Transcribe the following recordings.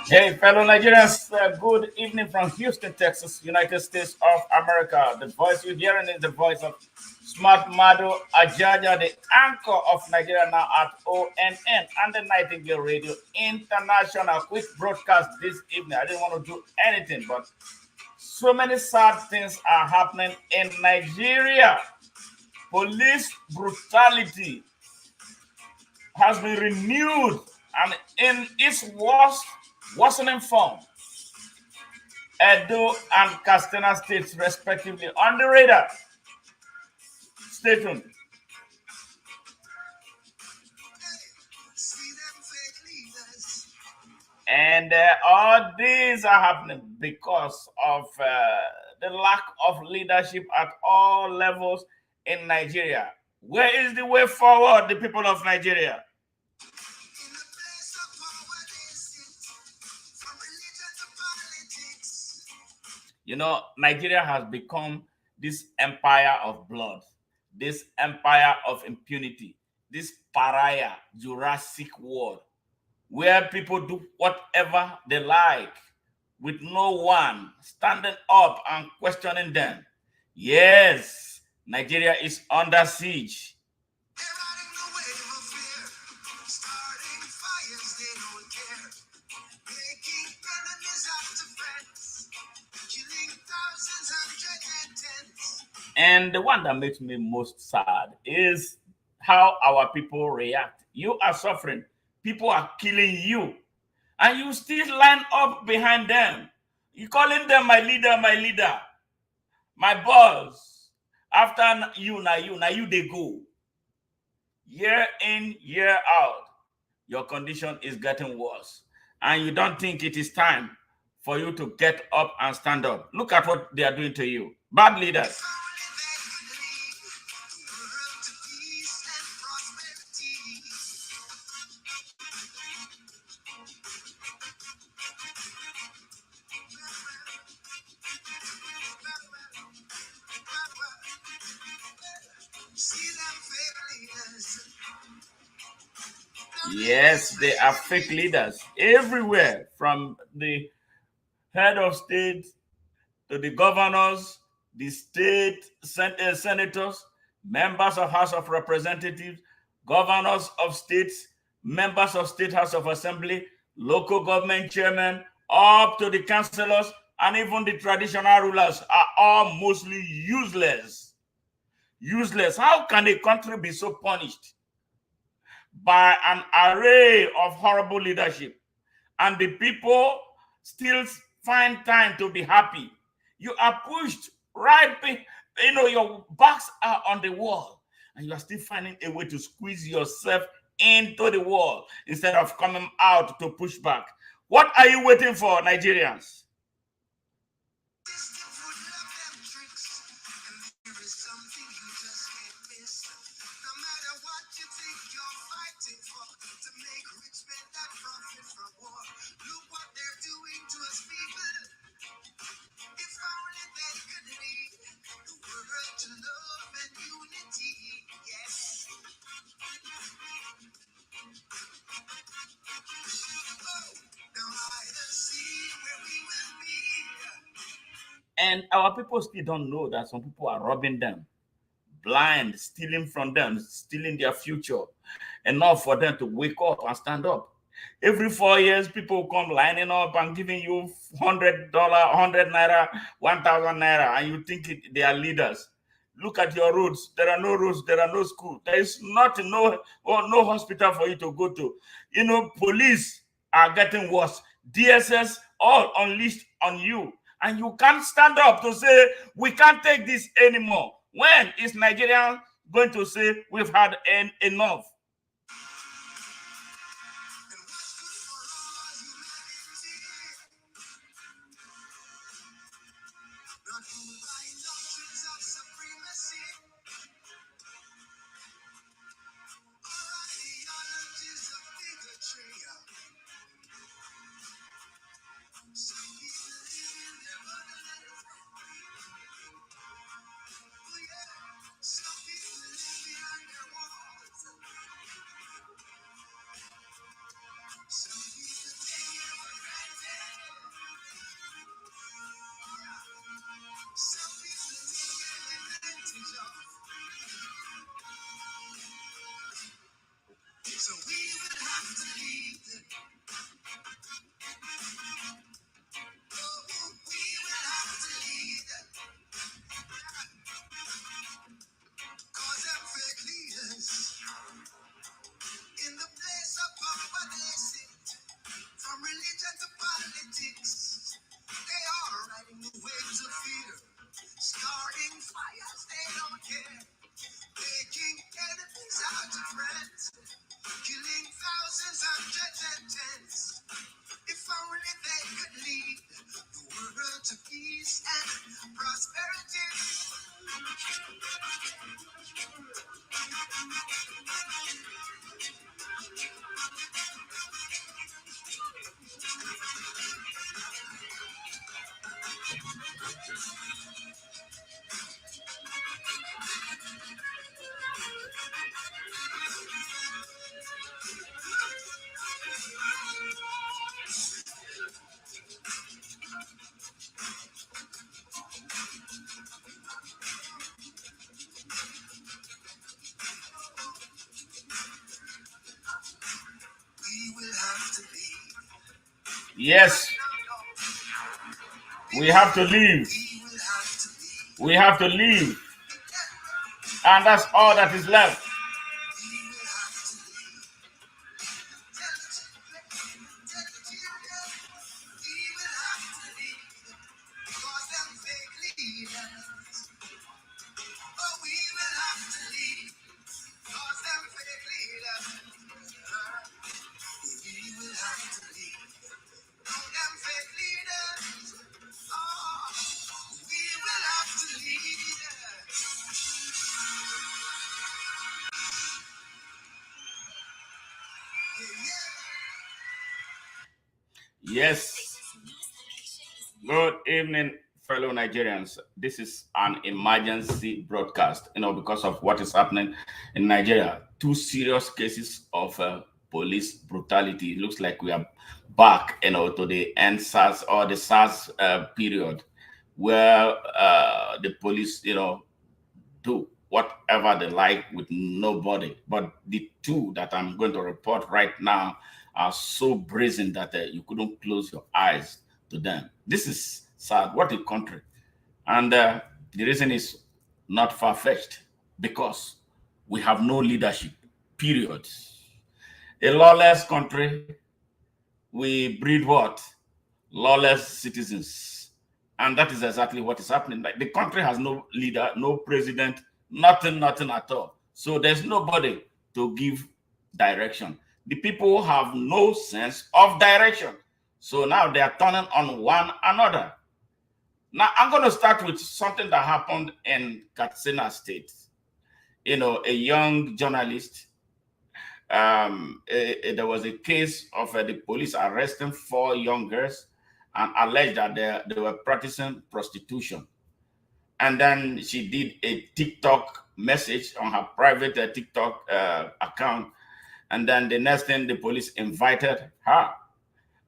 Hey, fellow Nigerians, good evening from Houston, Texas, United States of America. The voice you're hearing is the voice of Smart Mado Ajaja, the anchor of Nigeria now at ONN and the Nightingale Radio International. Quick broadcast this evening. I didn't want to do anything, but so many sad things are happening in Nigeria. Police brutality has been renewed and in its worsening form. Edo and Katsina states, respectively, on the radar. Stay tuned. And all these are happening because of the lack of leadership at all levels in Nigeria. Where is the way forward, the people of Nigeria? You know, Nigeria has become this empire of blood, this empire of impunity, this pariah, Jurassic world, where people do whatever they like with no one standing up and questioning them. Yes, Nigeria is under siege. And the one that makes me most sad is how our people react. You are suffering. People are killing you. And you still line up behind them. You calling them my leader, my boss. After you, now you they go. Year in, year out, your condition is getting worse. And you don't think it is time for you to get up and stand up. Look at what they are doing to you. Bad leaders. Yes, they are fake leaders everywhere, from the head of state to the governors, the state senators, members of House of Representatives, governors of states, members of State House of Assembly, local government chairmen, up to the councillors, and even the traditional rulers are all mostly useless. Useless. How can a country be so punished by an array of horrible leadership, and the people still find time to be happy? You are pushed right, your backs are on the wall, and you are still finding a way to squeeze yourself into the wall instead of coming out to push back. What are you waiting for, Nigerians? And our people still don't know that some people are robbing them, blind, stealing from them, stealing their future, enough for them to wake up and stand up. Every 4 years, people come lining up and giving you $100, 100 naira, 1,000 naira, and you think they are leaders. Look at your roads. There are no roads. There are no schools. There is nothing, no hospital for you to go to. Police are getting worse. DSS all unleashed on you. And you can't stand up to say, we can't take this anymore. When is Nigeria going to say, we've had enough? Yes, we have to leave. We have to leave. And that's all that is left. Yes. Good evening, fellow Nigerians. This is an emergency broadcast, because of what is happening in Nigeria. Two serious cases of police brutality. It looks like we are back, to the NSAS or the SARS period, where the police, do whatever they like with nobody. But the two that I'm going to report right now are so brazen that you couldn't close your eyes to them. This is sad. What a country. And the reason is not far-fetched, because we have no leadership, period. A lawless country, we breed what? Lawless citizens. And that is exactly what is happening. Like, the country has no leader, no president, nothing at all. So there's nobody to give direction. The people have no sense of direction. So now they are turning on one another. Now I'm going to start with something that happened in Katsina State. A young journalist. There was a case of the police arresting 4 young girls and alleged that they were practicing prostitution. And then she did a TikTok message on her private TikTok account. And then the next thing, the police invited her.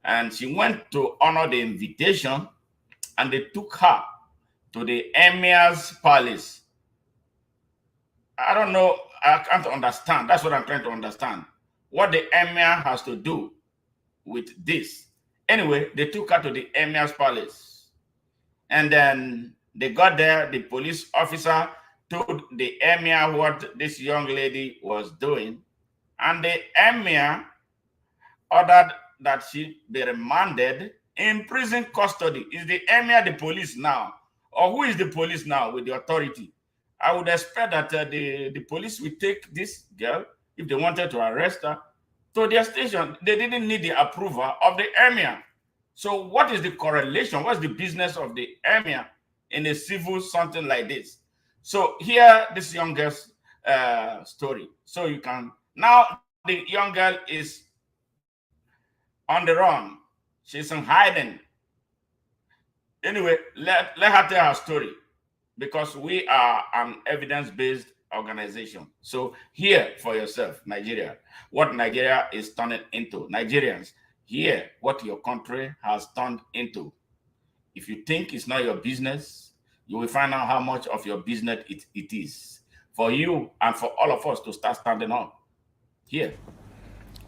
And she went to honor the invitation, and they took her to the Emir's palace. I don't know. I can't understand. That's what I'm trying to understand. What the Emir has to do with this. Anyway, they took her to the Emir's palace. And then they got there. The police officer told the Emir what this young lady was doing. And the Emir ordered that she be remanded in prison custody. Is the Emir the police now? Or who is the police now with the authority? I would expect that the police will take this girl, if they wanted to arrest her, to their station. They didn't need the approval of the Emir. So what is the correlation? What's the business of the Emir in a civil something like this? So here, this young girl's story. So you can, now the young girl is on the run. She's in hiding. Anyway, let her tell her story, because we are an evidence-based organization. So hear for yourself, Nigeria, what Nigeria is turning into. Nigerians, hear what your country has turned into. If you think it's not your business, you will find out how much of your business it is. For you and for all of us to start standing up. Here.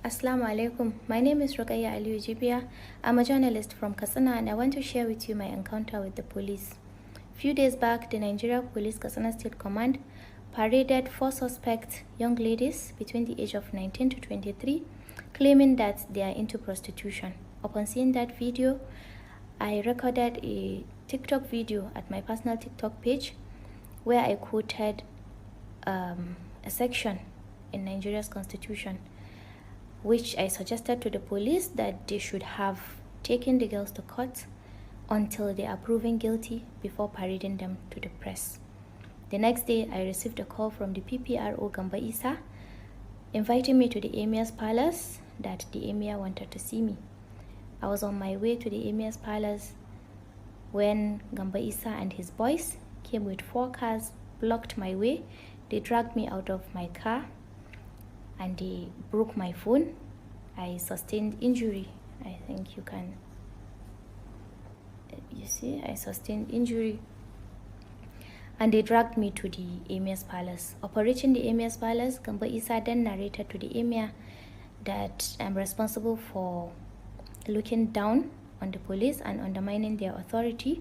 Assalamu alaikum. My name is Rokaya Aliyu Jibia. I'm a journalist from Katsina, and I want to share with you my encounter with the police. A few days back, the Nigeria Police Katsina State Command paraded 4 suspect young ladies between the age of 19 to 23, claiming that they are into prostitution. Upon seeing that video, I recorded a TikTok video at my personal TikTok page where I quoted a section in Nigeria's constitution, which I suggested to the police that they should have taken the girls to court until they are proven guilty before parading them to the press. The next day, I received a call from the PPRO Gamba Isa inviting me to the Emir's palace, that the Emir wanted to see me. I was on my way to the Emir's palace when Gamba Isa and his boys came with 4 cars, blocked my way. They dragged me out of my car and they broke my phone. I sustained injury. I think you see, I sustained injury. And they dragged me to the Emir's palace. Operating the Emir's palace, Gamba Isa then narrated to the Emir that I'm responsible for looking down on the police and undermining their authority.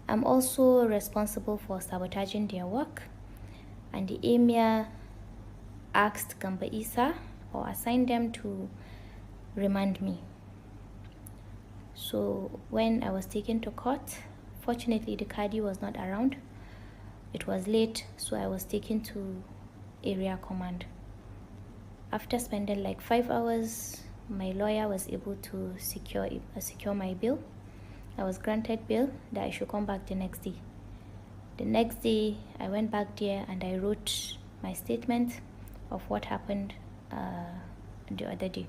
I'm also responsible for sabotaging their work. And the Emir asked Gamba Isa or assigned them to remand me. So when I was taken to court, fortunately the Qadi was not around. It was late, so I was taken to area command. After spending like 5 hours, my lawyer was able to secure my bail. I was granted bail that I should come back the next day. The next day, I went back there and I wrote my statement of what happened the other day.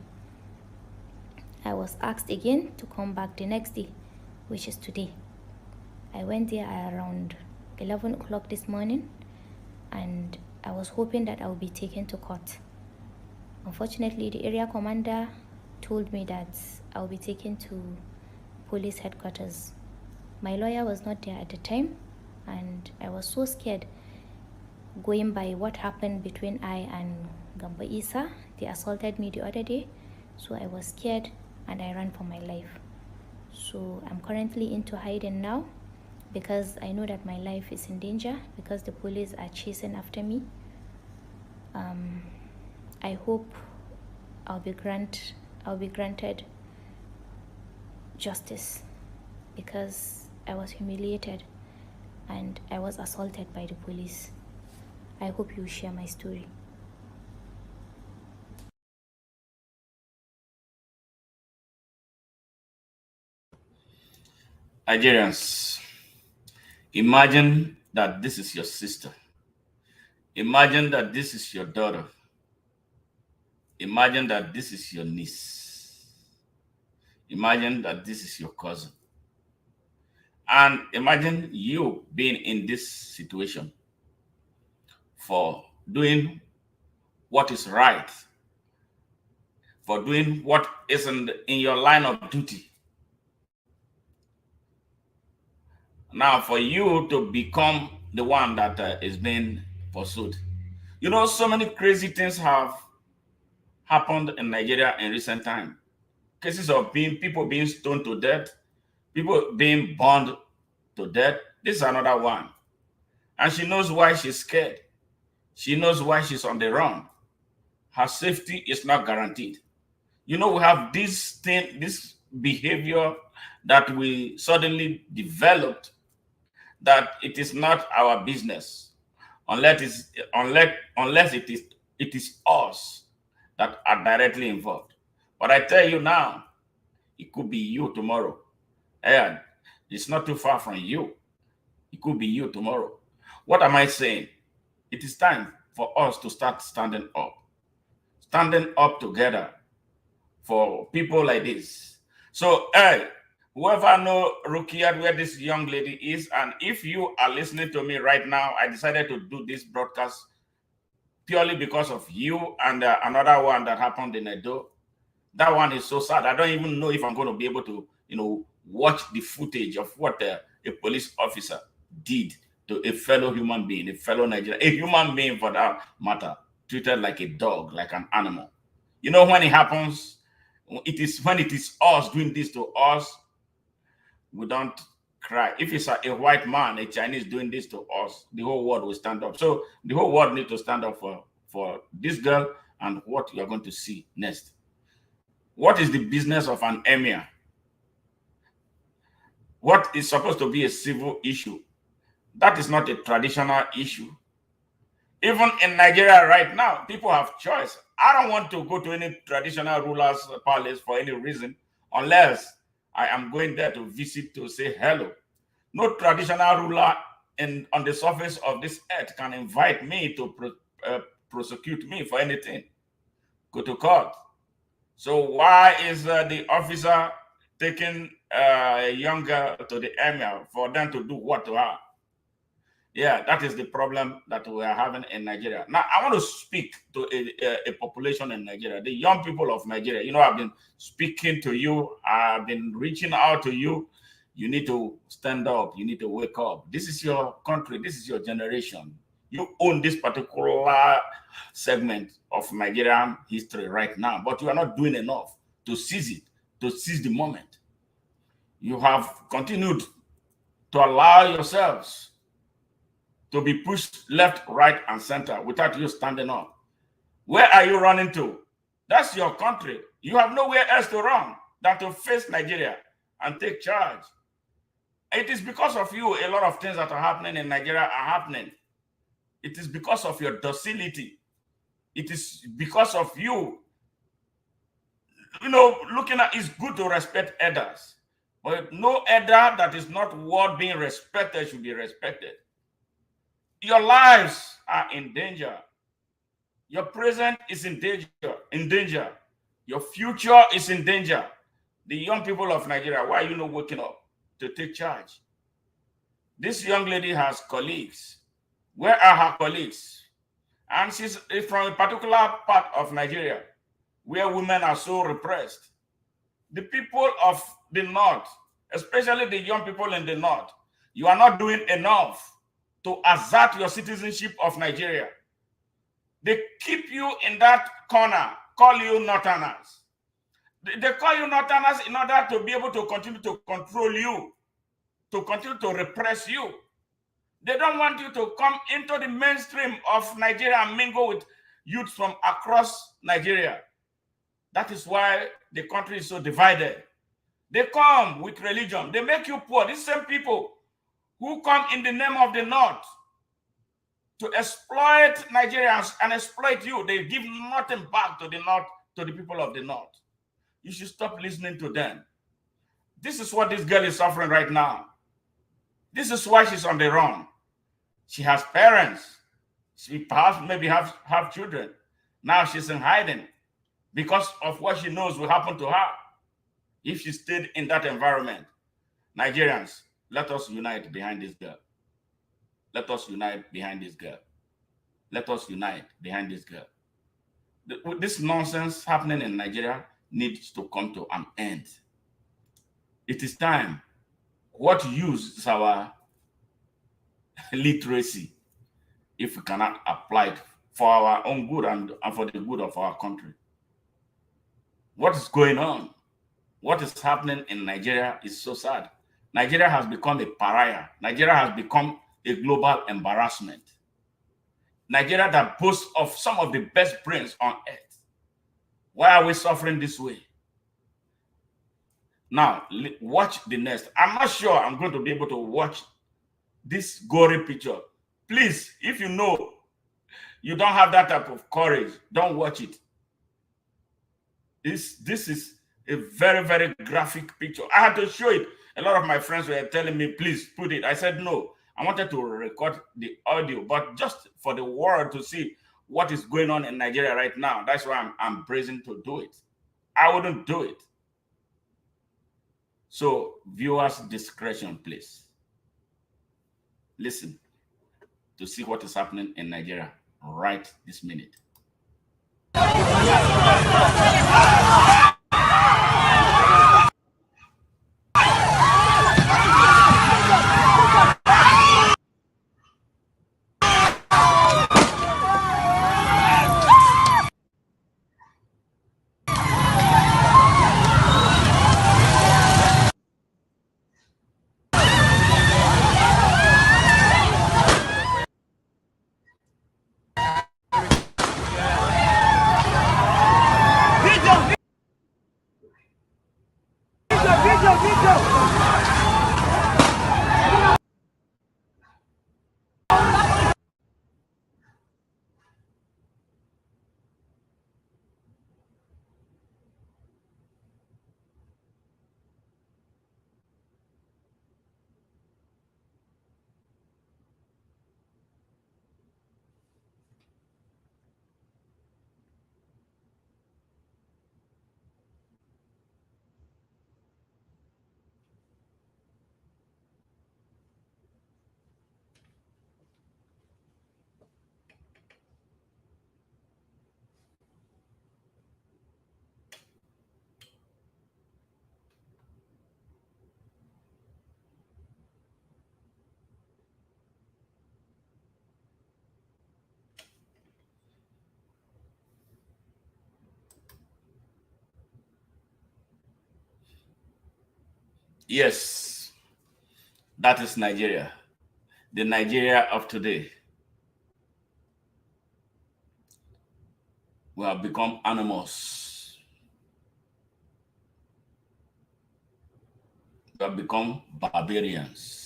I was asked again to come back the next day, which is today. I went there around 11 o'clock this morning and I was hoping that I would be taken to court. Unfortunately, the area commander told me that I will be taken to police headquarters. My lawyer was not there at the time and I was so scared going by what happened between I and Gamba Isa. They assaulted me the other day, so I was scared and I ran for my life. So I'm currently into hiding now because I know that my life is in danger because the police are chasing after me. I hope I'll be granted justice because I was humiliated and I was assaulted by the police. I hope you share my story. Nigerians, imagine that this is your sister. Imagine that this is your daughter. Imagine that this is your niece. Imagine that this is your cousin. And imagine you being in this situation for doing what is right, for doing what is in your line of duty. Now, for you to become the one that is being pursued. You know, so many crazy things have happened in Nigeria in recent time. Cases of people being stoned to death, people being burned to death. This is another one. And she knows why she's scared. She knows why she's on the run. Her safety is not guaranteed. You know, we have this behavior that we suddenly developed that it is not our business unless it is us that are directly involved. But I tell you now, it could be you tomorrow. And it's not too far from you. It could be you tomorrow. What am I saying? It is time for us to start standing up together for people like this. So, hey, whoever know Rukia where this young lady is, and if you are listening to me right now, I decided to do this broadcast purely because of you and another one that happened in Edo. That one is so sad. I don't even know if I'm going to be able to, watch the footage of what a police officer did to a fellow human being, a fellow Nigerian, a human being for that matter, treated like a dog, like an animal. You know, when it happens, when it is us doing this to us, we don't cry. If it's a white man, a Chinese doing this to us, the whole world will stand up. So the whole world needs to stand up for this girl and what you're going to see next. What is the business of an emir? What is supposed to be a civil issue? That is not a traditional issue. Even in Nigeria right now, people have choice. I don't want to go to any traditional ruler's palace for any reason unless I am going there to visit to say hello. No traditional ruler on the surface of this earth can invite me to prosecute me for anything. Go to court. So why is the officer taking a young girl to the emir for them to do what to her? Yeah, that is the problem that we are having in Nigeria. Now, I want to speak to a population in Nigeria, the young people of Nigeria. You know, I've been speaking to you. I've been reaching out to you. You need to stand up. You need to wake up. This is your country. This is your generation. You own this particular segment of Nigerian history right now, but you are not doing enough to seize it, to seize the moment. You have continued to allow yourselves to be pushed left, right, and center without you standing up. Where are you running to? That's your country. You have nowhere else to run than to face Nigeria and take charge. It is because of you a lot of things that are happening in Nigeria are happening. It is because of your docility. It is because of you. You know, looking at it's good to respect elders, but no elder that is not worth being respected should be respected. Your lives are in danger. Your present is in danger. Your future is in danger. The young people of Nigeria, why are you not waking up to take charge? This young lady has colleagues. Where are her colleagues? And she's from a particular part of Nigeria where women are so repressed. The people of the North, especially the young people in the North, you are not doing enough to assert your citizenship of Nigeria. They keep you in that corner, call you Northerners. They call you Northerners in order to be able to continue to control you, to continue to repress you. They don't want you to come into the mainstream of Nigeria and mingle with youth from across Nigeria. That is why the country is so divided. They come with religion. They make you poor. These same people who come in the name of the North to exploit Nigerians and exploit you, they give nothing back to the North, to the people of the North. You should stop listening to them. This is what this girl is suffering right now. This is why she's on the run. She has parents. She perhaps maybe have children. Now she's in hiding because of what she knows will happen to her if she stayed in that environment. Nigerians, let us unite behind this girl. Let us unite behind this girl. Let us unite behind this girl. This nonsense happening in Nigeria needs to come to an end. It is time. What use is our literacy if we cannot apply it for our own good and for the good of our country? What is going on? What is happening in Nigeria is so sad. Nigeria has become a pariah. Nigeria has become a global embarrassment. Nigeria that boasts of some of the best brains on earth. Why are we suffering this way? Now, watch the next. I'm not sure I'm going to be able to watch this gory picture. Please, if you know you don't have that type of courage, don't watch it. This is a very, very graphic picture. I had to show it. A lot of my friends were telling me, please put it. I said, no, I wanted to record the audio, but just for the world to see what is going on in Nigeria right now. That's why I'm brazen to do it. I wouldn't do it. So viewers' discretion, please. Listen to see what is happening in Nigeria right this minute. Yes, that is Nigeria, the Nigeria of today. We have become animals. We have become barbarians.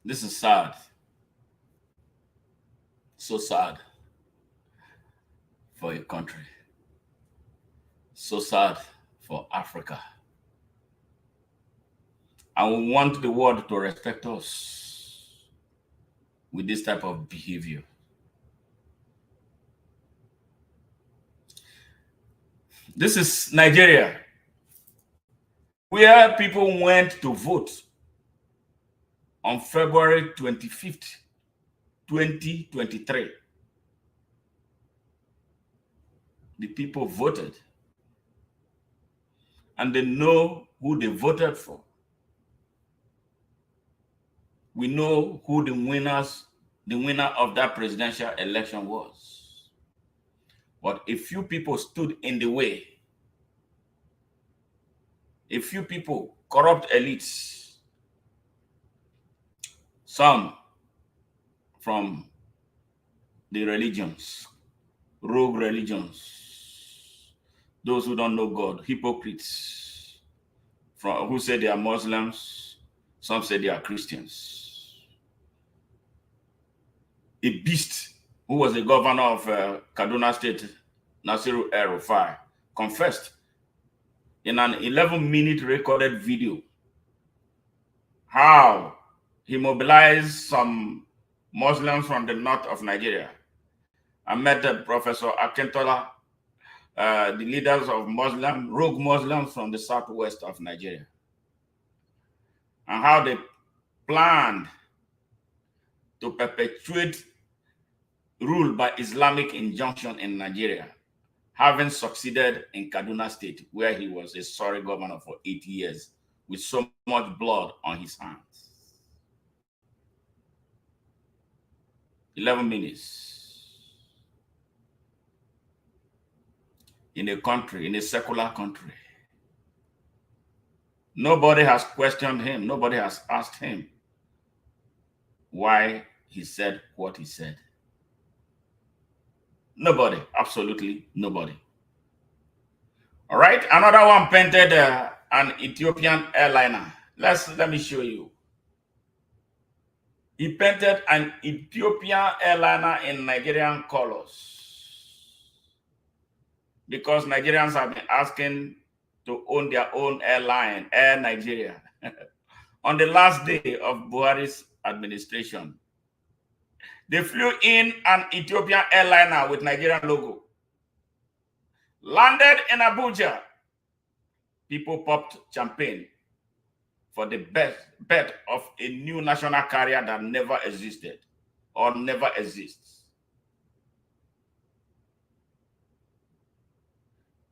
This is sad. So sad for a country. So sad for Africa. And we want the world to respect us with this type of behavior. This is Nigeria, where people went to vote on February 25th, 2023. The people voted, and they know who they voted for. We know who the winner of that presidential election was. But a few people stood in the way. A few people, corrupt elites, some from the religions, rogue religions, those who don't know God, hypocrites, who say they are Muslims, some say they are Christians. A beast who was the governor of Kaduna State, Nasiru El-Rufai, confessed in an 11-minute recorded video how he mobilized some Muslims from the north of Nigeria. I met Professor Akintola, the leaders of rogue Muslims from the southwest of Nigeria, and how they planned to perpetuate rule by Islamic injunction in Nigeria, having succeeded in Kaduna State, where he was a sorry governor for 80 years, with so much blood on his hands. 11 minutes. In a country, in a secular country. Nobody has questioned him. Nobody has asked him why he said what he said. Nobody, absolutely nobody. All right, another one painted an Ethiopian airliner. Let me show you. He painted an Ethiopian airliner in Nigerian colors because Nigerians have been asking to own their own airline, Air Nigeria, on the last day of Buhari's administration. They flew in an Ethiopian airliner with Nigerian logo. Landed in Abuja. People popped champagne for the birth of a new national carrier that never existed or never exists.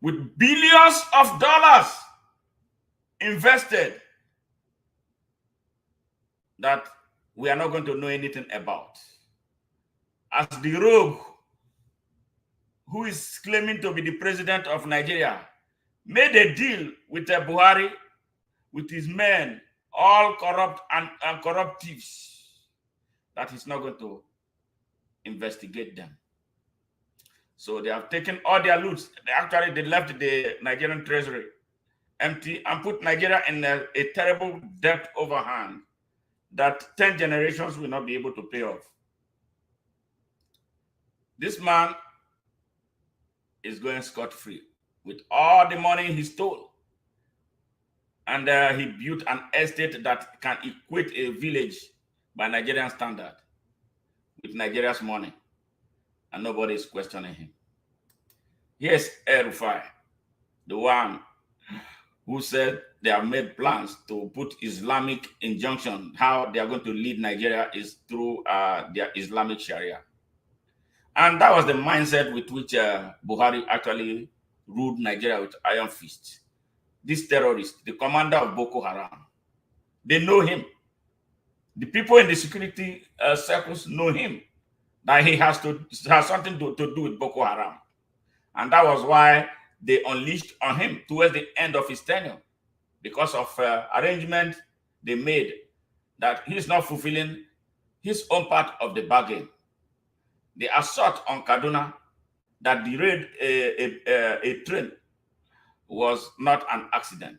With billions of dollars invested that we are not going to know anything about. As the rogue who is claiming to be the president of Nigeria made a deal with Buhari, with his men, all corrupt and corrupt thieves, that he's not going to investigate them. So they have taken all their loot. Actually, they left the Nigerian treasury empty and put Nigeria in a terrible debt overhang that 10 generations will not be able to pay off. This man is going scot-free with all the money he stole. And he built an estate that can equate a village by Nigerian standard with Nigeria's money. And nobody is questioning him. Here's El-Rufai, the one who said they have made plans to put Islamic injunction. How they are going to lead Nigeria is through their Islamic Sharia. And that was the mindset with which Buhari actually ruled Nigeria with iron fist. This terrorist, the commander of Boko Haram, they know him. The people in the security circles know him. that he has something to do with Boko Haram. And that was why they unleashed on him towards the end of his tenure, because of arrangement they made that he's not fulfilling his own part of the bargain. The assault on Kaduna that derailed a train was not an accident,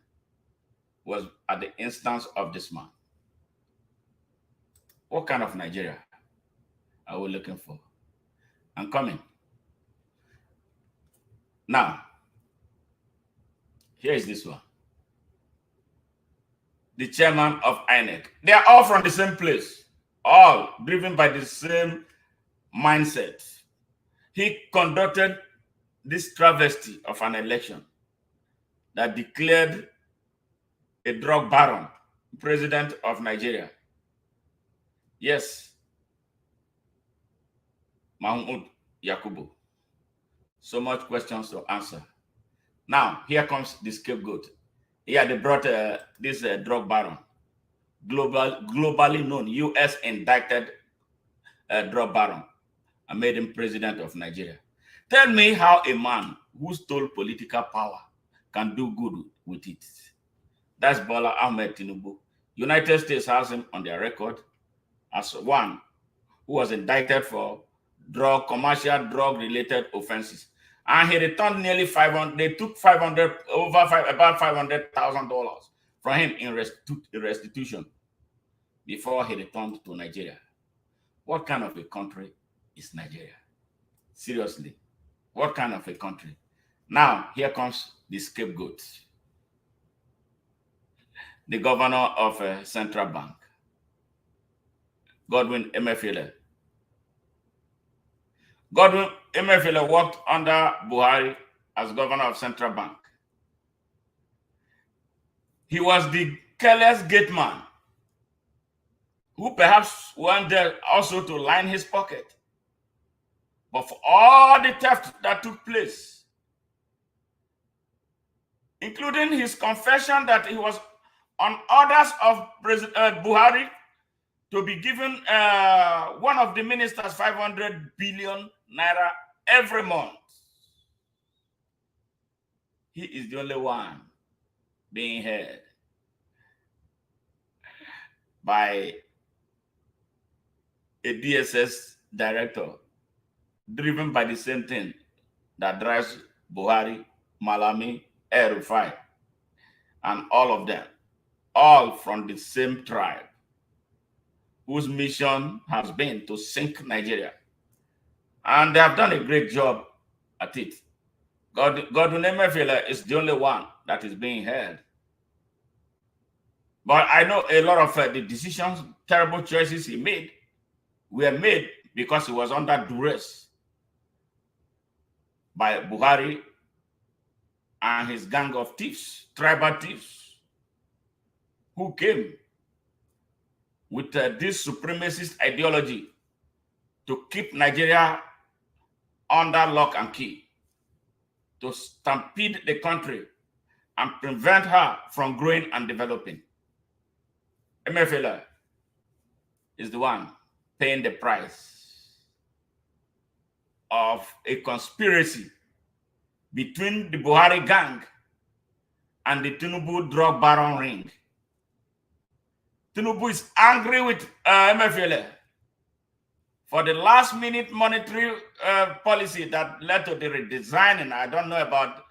was at the instance of this man. What kind of Nigeria are we looking for? I'm coming. Now, here is this one. The chairman of INEC. They are all from the same place, all driven by the same mindset. He conducted this travesty of an election that declared a drug baron president of Nigeria. Yes, Mahmoud Yakubu. So much questions to answer. Now, here comes the scapegoat. Yeah, they brought this drug baron, globally known, U.S. indicted drug baron, and made him president of Nigeria. Tell me how a man who stole political power can do good with it. That's Bola Ahmed Tinubu. United States has him on their record as one who was indicted for commercial drug-related offenses. And he returned nearly 500, they took about $500,000 from him in restitution before he returned to Nigeria. What kind of a country is Nigeria? Seriously, what kind of a country? Now, here comes the scapegoat. The governor of Central Bank, Godwin Emefiele. Godwin Emefiele worked under Buhari as governor of Central Bank. He was the careless gate man who perhaps went there also to line his pocket. But for all the theft that took place, including his confession that he was on orders of President Buhari to be given one of the ministers 500 billion naira every month. He is the only one being held by a DSS director driven by the same thing that drives Buhari, Malami, El-Rufai, and all of them, all from the same tribe, whose mission has been to sink Nigeria. And they have done a great job at it. Godwin Emefiele is the only one that is being held. But I know a lot of the decisions, terrible choices he made, were made because he was under duress by Buhari and his gang of thieves, tribal thieves, who came with this supremacist ideology to keep Nigeria under lock and key, to stampede the country and prevent her from growing and developing. Emefiele is the one paying the price of a conspiracy between the Buhari gang and the Tinubu drug baron ring. Tinubu is angry with Emefiele for the last-minute monetary policy that led to the redesigning. I don't know about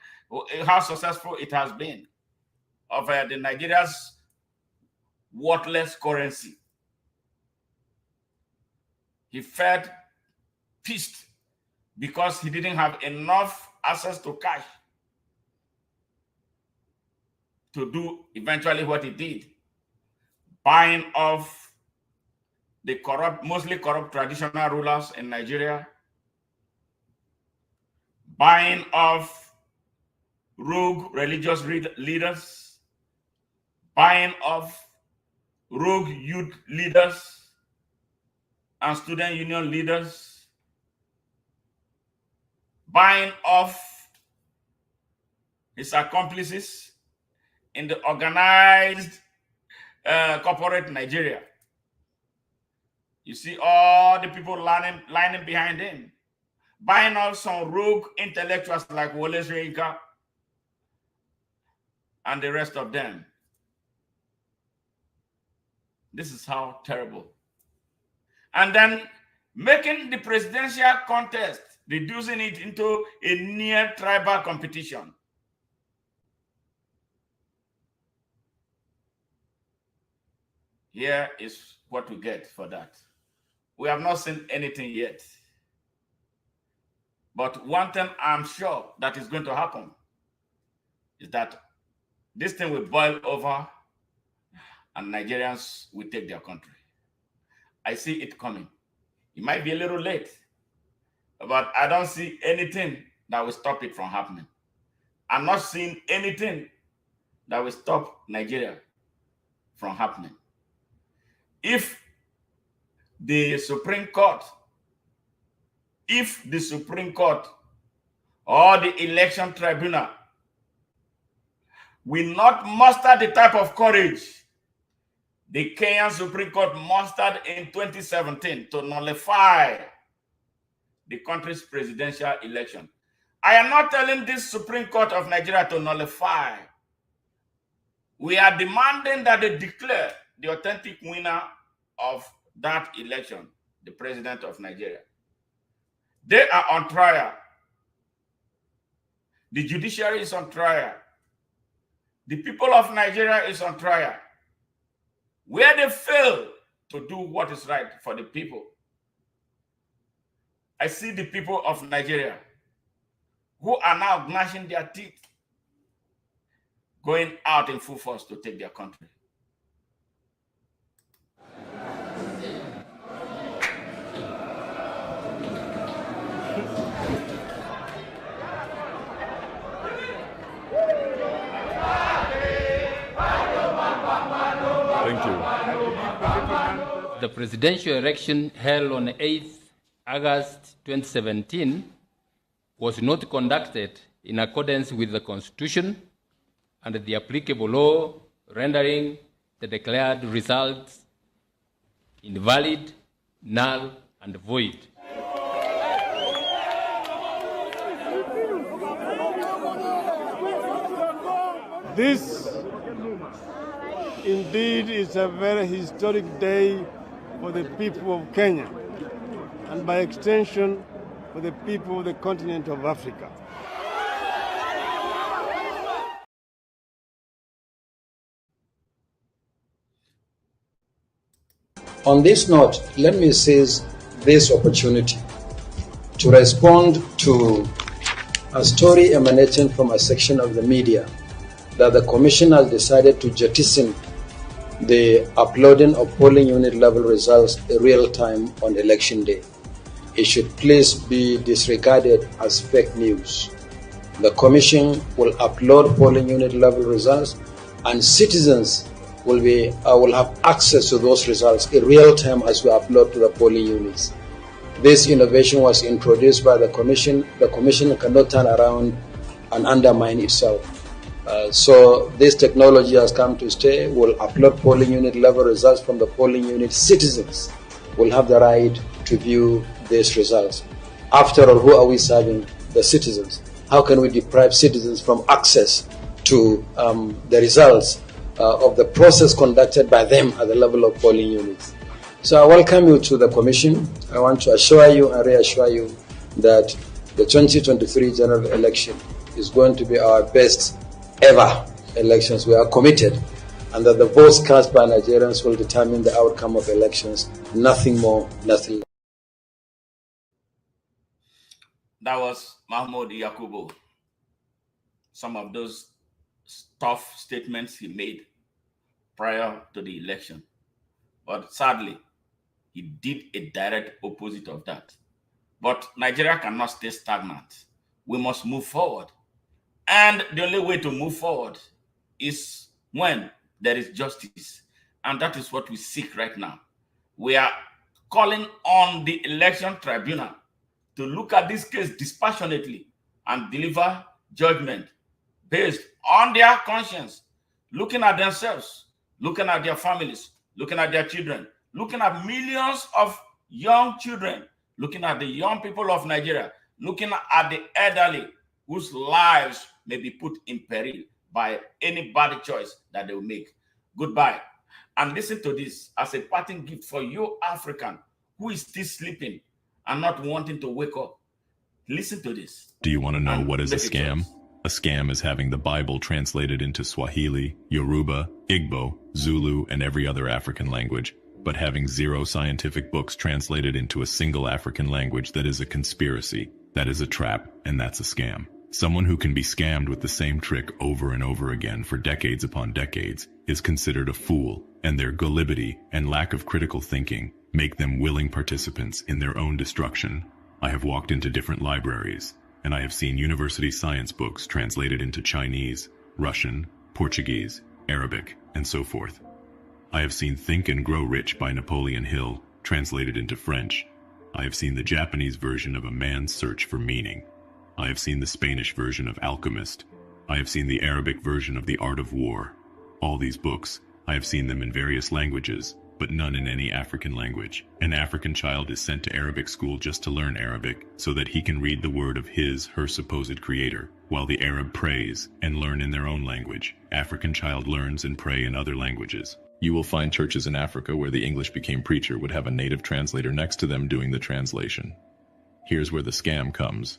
how successful it has been of the Nigeria's worthless currency. He felt pissed because he didn't have enough access to cash to do eventually what he did, buying off the corrupt, mostly corrupt traditional rulers in Nigeria, buying off rogue religious leaders, buying off rogue youth leaders and student union leaders, buying off his accomplices in the organized corporate Nigeria. You see all the people lining behind him, buying off some rogue intellectuals like Worsening and the rest of them. This is how terrible. And then making the presidential contest, reducing it into a near tribal competition. Here is what we get for that. We have not seen anything yet. But one thing I'm sure that is going to happen is that this thing will boil over and Nigerians will take their country. I see it coming. It might be a little late, but I don't see anything that will stop it from happening. I'm not seeing anything that will stop Nigeria from happening. If the Supreme Court or the election tribunal will not muster the type of courage the Kenyan Supreme Court mustered in 2017 to nullify the country's presidential election. I am not telling this Supreme Court of Nigeria to nullify. We are demanding that they declare the authentic winner of that election, the president of Nigeria. They are on trial. The judiciary is on trial. The people of Nigeria is on trial. Where they fail to do what is right for the people. I see the people of Nigeria who are now gnashing their teeth, going out in full force to take their country. Thank you. The presidential election held on 8th August 2017 was not conducted in accordance with the Constitution and the applicable law, rendering the declared results invalid, null, and void. This indeed is a very historic day for the people of Kenya, and by extension, for the people of the continent of Africa. On this note, let me seize this opportunity to respond to a story emanating from a section of the media that the Commission has decided to jettison the uploading of polling unit level results in real time on election day. It should please be disregarded as fake news. The Commission will upload polling unit level results, and citizens will have access to those results in real time as we upload to the polling units. This innovation was introduced by the Commission. The Commission cannot turn around and undermine itself. So this technology has come to stay. We'll upload polling unit level results from the polling unit. Citizens will have the right to view these results. After all, who are we serving? The citizens. How can we deprive citizens from access to the results of the process conducted by them at the level of polling units? So I welcome you to the Commission. I want to assure you and reassure you that the 2023 general election is going to be our best ever elections. We are committed, and that the votes cast by Nigerians will determine the outcome of elections. Nothing more, nothing less. That was Mahmoud Yakubu. Some of those tough statements he made prior to the election. But sadly, he did a direct opposite of that. But Nigeria cannot stay stagnant. We must move forward. And the only way to move forward is when there is justice. And that is what we seek right now. We are calling on the election tribunal to look at this case dispassionately and deliver judgment based on their conscience, looking at themselves, looking at their families, looking at their children, looking at millions of young children, looking at the young people of Nigeria, looking at the elderly whose lives may be put in peril by any bad choice that they will make. Goodbye. And listen to this as a parting gift for you, African, who is still sleeping and not wanting to wake up. Listen to this. Do you want to know what is a scam? A scam is having the Bible translated into Swahili, Yoruba, Igbo, Zulu, and every other African language, but having 0 scientific books translated into a single African language. That is a conspiracy, that is a trap, and that's a scam. Someone who can be scammed with the same trick over and over again for decades upon decades is considered a fool, and their gullibility and lack of critical thinking make them willing participants in their own destruction. I have walked into different libraries, and I have seen university science books translated into Chinese, Russian, Portuguese, Arabic, and so forth. I have seen Think and Grow Rich by Napoleon Hill translated into French. I have seen the Japanese version of A Man's Search for Meaning. I have seen the Spanish version of Alchemist. I have seen the Arabic version of The Art of War. All these books, I have seen them in various languages, but none in any African language. An African child is sent to Arabic school just to learn Arabic, so that he can read the word of her supposed creator, while the Arab prays and learn in their own language. African child learns and pray in other languages. You will find churches in Africa where the English became preacher would have a native translator next to them doing the translation. Here's where the scam comes.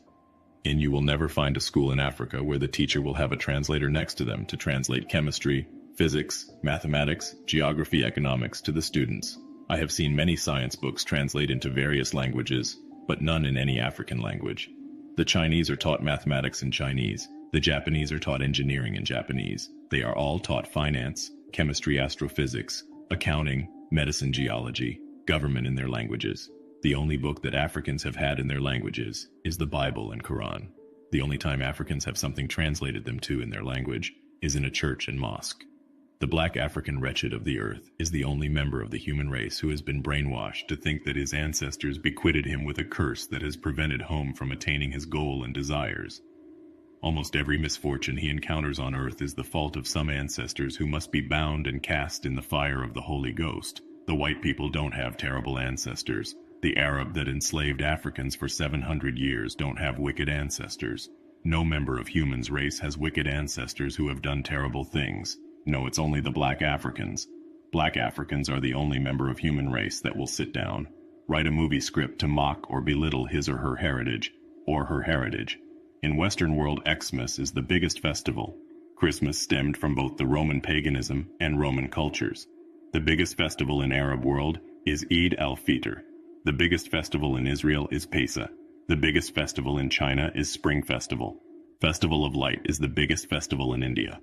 And you will never find a school in Africa where the teacher will have a translator next to them to translate chemistry, physics, mathematics, geography, economics to the students. I have seen many science books translate into various languages, but none in any African language. The Chinese are taught mathematics in Chinese. The Japanese are taught engineering in Japanese. They are all taught finance, chemistry, astrophysics, accounting, medicine, geology, government in their languages. The only book that Africans have had in their languages is the Bible and Quran. The only time Africans have something translated them to in their language is in a church and mosque. The black African wretched of the earth is the only member of the human race who has been brainwashed to think that his ancestors bequeathed him with a curse that has prevented him from attaining his goal and desires. Almost every misfortune he encounters on earth is the fault of some ancestors who must be bound and cast in the fire of the Holy Ghost. The white people don't have terrible ancestors. The Arab that enslaved Africans for 700 years don't have wicked ancestors. No member of human's race has wicked ancestors who have done terrible things. No, it's only the black Africans. Black Africans are the only member of human race that will sit down, write a movie script to mock or belittle his or her heritage, In Western world, Xmas is the biggest festival. Christmas stemmed from both the Roman paganism and Roman cultures. The biggest festival in Arab world is Eid al-Fitr. The biggest festival in Israel is Pesach. The biggest festival in China is Spring Festival. Festival of Light is the biggest festival in India.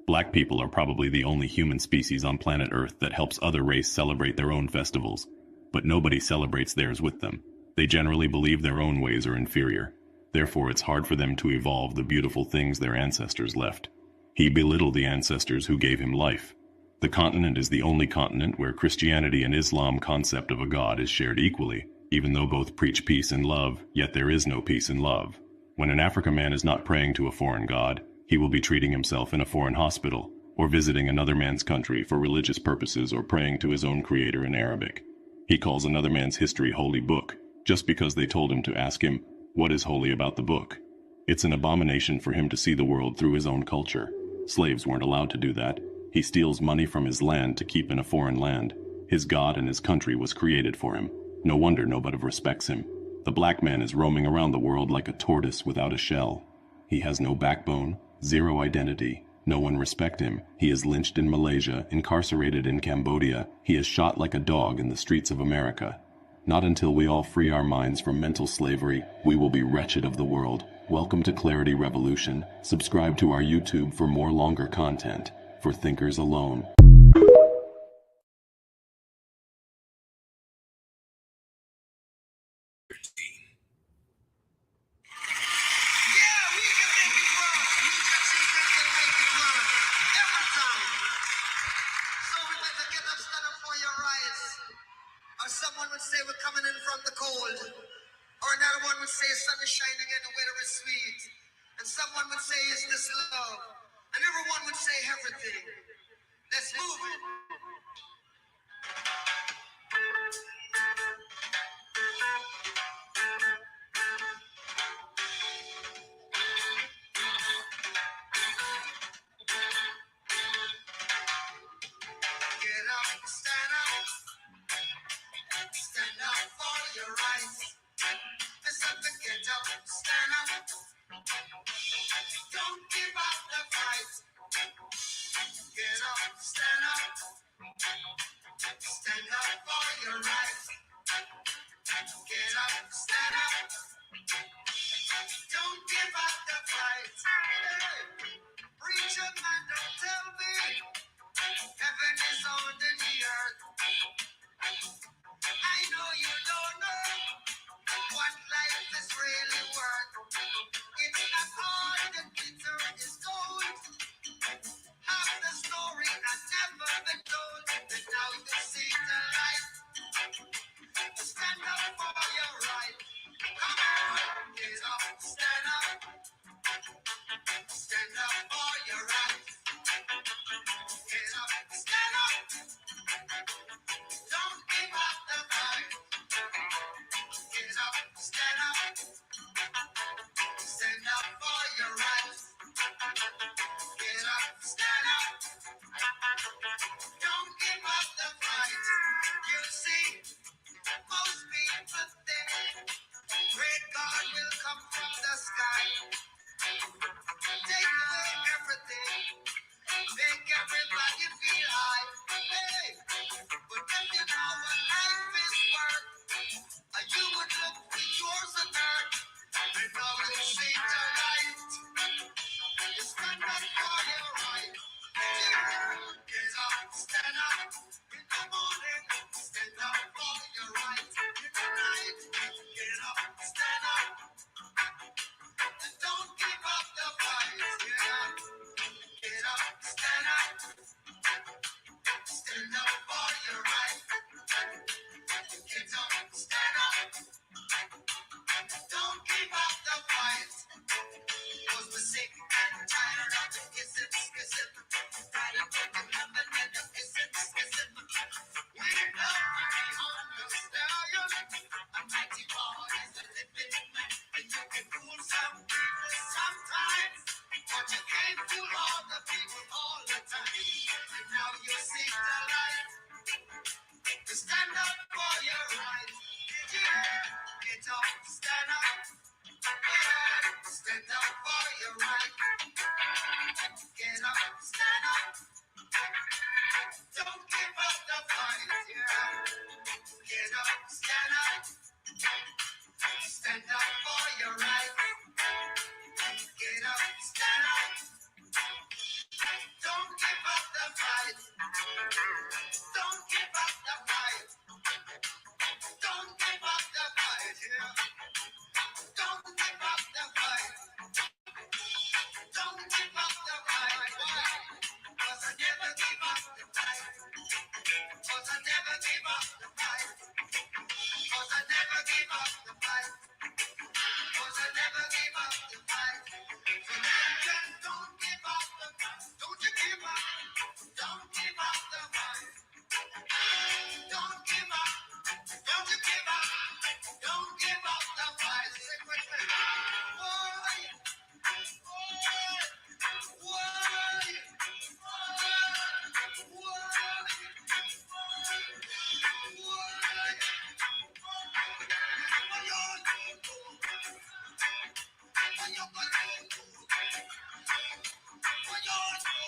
Black people are probably the only human species on planet Earth that helps other races celebrate their own festivals, but nobody celebrates theirs with them. They generally believe their own ways are inferior. Therefore, it's hard for them to evolve the beautiful things their ancestors left. He belittled the ancestors who gave him life. The continent is the only continent where Christianity and Islam concept of a God is shared equally. Even though both preach peace and love, yet there is no peace and love. When an African man is not praying to a foreign God, he will be treating himself in a foreign hospital, or visiting another man's country for religious purposes, or praying to his own creator in Arabic. He calls another man's history holy book, just because they told him to ask him, what is holy about the book? It's an abomination for him to see the world through his own culture. Slaves weren't allowed to do that. He steals money from his land to keep in a foreign land. His God and his country was created for him. No wonder nobody respects him. The black man is roaming around the world like a tortoise without a shell. He has no backbone, zero identity. No one respect him. He is lynched in Malaysia, incarcerated in Cambodia. He is shot like a dog in the streets of America. Not until we all free our minds from mental slavery, we will be wretched of the world. Welcome to Clarity Revolution. Subscribe to our YouTube for more longer content. For thinkers alone. Someone would say we're coming in from the cold, or another one would say sun is shining and the weather is sweet, and someone would say is this love, and everyone would say everything. Let's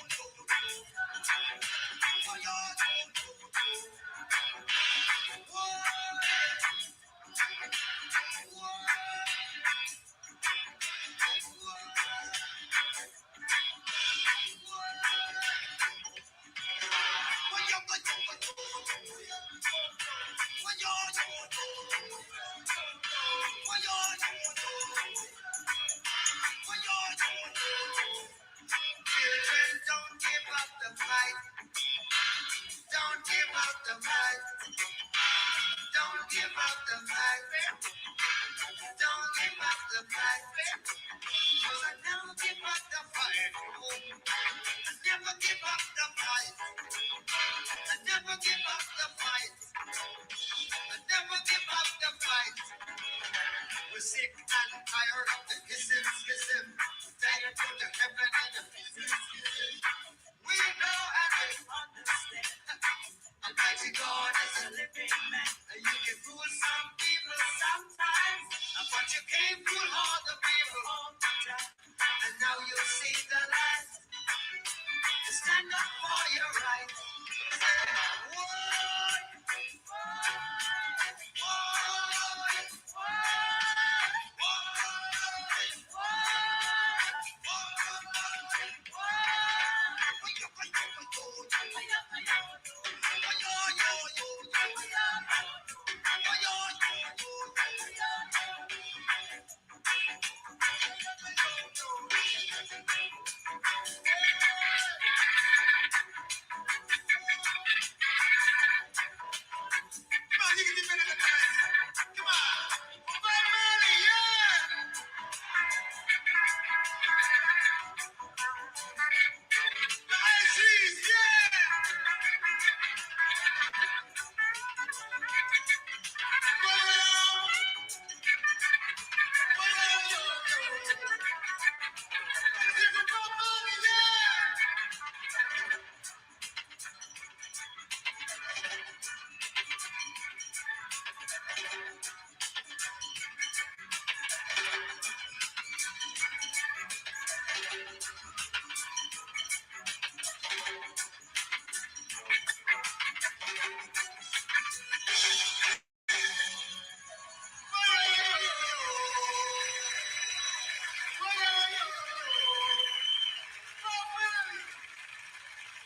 Children, don't give up the fight. Don't give up the fight. Don't give up the fight. Don't give up the fight. Cause I never give up the fight. I never give up the fight. I never give up the fight. I never give up the fight. We're sick and tired of the schism. Tired of the heaven and the business. We know and we understand. Almighty God is a living man. And you can fool some people sometimes. But you can't fool all the people all the time. And now you see the light. Stand up for your right.